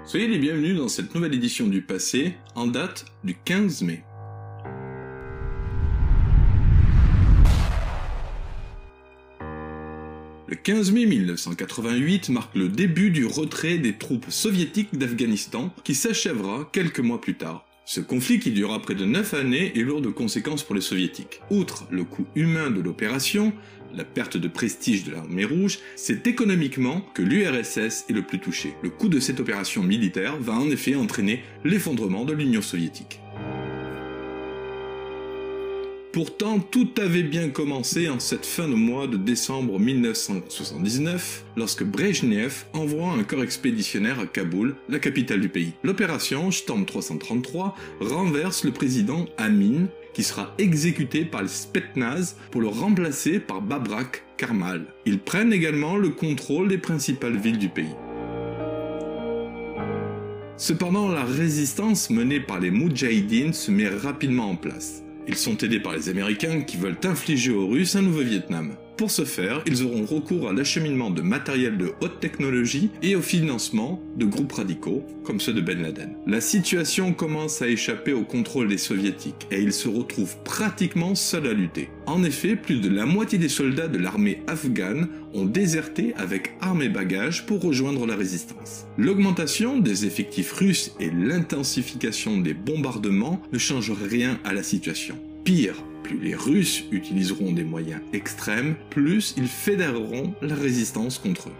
Soyez les bienvenus dans cette nouvelle édition du passé, en date du 15 mai. Le 15 mai 1988 marque le début du retrait des troupes soviétiques d'Afghanistan qui s'achèvera quelques mois plus tard. Ce conflit qui durera près de 9 années est lourd de conséquences pour les soviétiques. Outre le coût humain de l'opération, la perte de prestige de l'armée rouge, c'est économiquement que l'URSS est le plus touché. Le coût de cette opération militaire va en effet entraîner l'effondrement de l'Union soviétique. Pourtant, tout avait bien commencé en cette fin de mois de décembre 1979, lorsque Brejnev envoie un corps expéditionnaire à Kaboul, la capitale du pays. L'opération Storm 333 renverse le président Amin, qui sera exécuté par le Spetsnaz pour le remplacer par Babrak Karmal. Ils prennent également le contrôle des principales villes du pays. Cependant, la résistance menée par les Moudjahidines se met rapidement en place. Ils sont aidés par les Américains qui veulent infliger aux Russes un nouveau Vietnam. Pour ce faire, ils auront recours à l'acheminement de matériel de haute technologie et au financement de groupes radicaux, comme ceux de Ben Laden. La situation commence à échapper au contrôle des soviétiques et ils se retrouvent pratiquement seuls à lutter. En effet, plus de la moitié des soldats de l'armée afghane ont déserté avec armes et bagages pour rejoindre la résistance. L'augmentation des effectifs russes et l'intensification des bombardements ne changent rien à la situation. Pire, plus les Russes utiliseront des moyens extrêmes, plus ils fédéreront la résistance contre eux.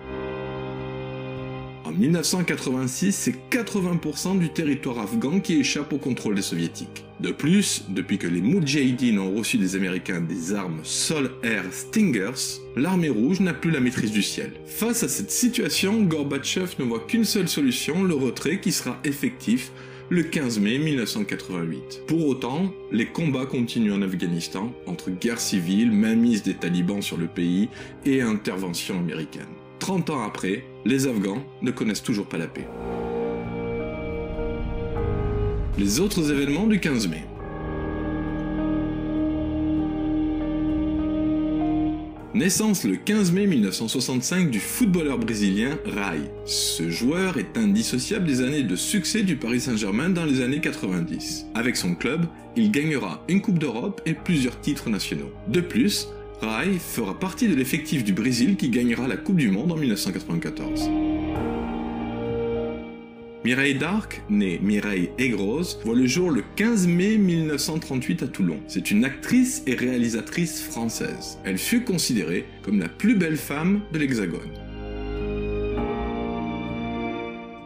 En 1986, c'est 80% du territoire afghan qui échappe au contrôle des soviétiques. De plus, depuis que les Moudjahidines ont reçu des Américains des armes Sol-Air Stingers, l'armée rouge n'a plus la maîtrise du ciel. Face à cette situation, Gorbatchev ne voit qu'une seule solution, le retrait qui sera effectif le 15 mai 1988. Pour autant, les combats continuent en Afghanistan, entre guerre civile, mainmise des talibans sur le pays et intervention américaine. 30 ans après, les Afghans ne connaissent toujours pas la paix. Les autres événements du 15 mai. Naissance le 15 mai 1965 du footballeur brésilien Rai. Ce joueur est indissociable des années de succès du Paris Saint-Germain dans les années 90. Avec son club, il gagnera une Coupe d'Europe et plusieurs titres nationaux. De plus, Rai fera partie de l'effectif du Brésil qui gagnera la Coupe du Monde en 1994. Mireille Darc, née Mireille Aigros, voit le jour le 15 mai 1938 à Toulon. C'est une actrice et réalisatrice française. Elle fut considérée comme la plus belle femme de l'Hexagone.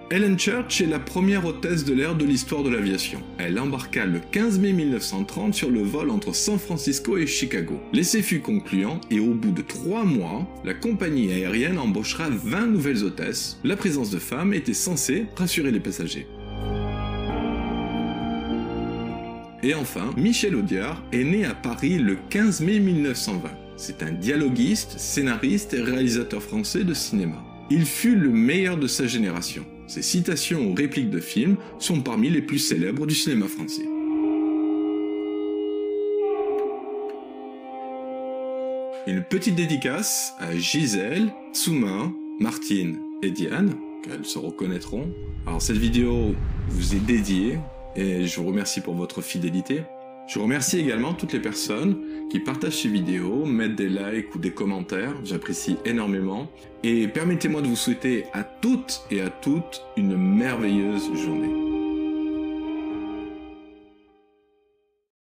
Ellen Church est la première hôtesse de l'air de l'histoire de l'aviation. Elle embarqua le 15 mai 1930 sur le vol entre San Francisco et Chicago. L'essai fut concluant et au bout de 3 mois, la compagnie aérienne embauchera 20 nouvelles hôtesses. La présence de femmes était censée rassurer les passagers. Et enfin, Michel Audiard est né à Paris le 15 mai 1920. C'est un dialoguiste, scénariste et réalisateur français de cinéma. Il fut le meilleur de sa génération. Ses citations ou répliques de films sont parmi les plus célèbres du cinéma français. Une petite dédicace à Gisèle, Souma, Martine et Diane, qu'elles se reconnaîtront. Alors cette vidéo vous est dédiée et je vous remercie pour votre fidélité. Je remercie également toutes les personnes qui partagent ces vidéos, mettent des likes ou des commentaires, j'apprécie énormément. Et permettez-moi de vous souhaiter à toutes et à toutes une merveilleuse journée.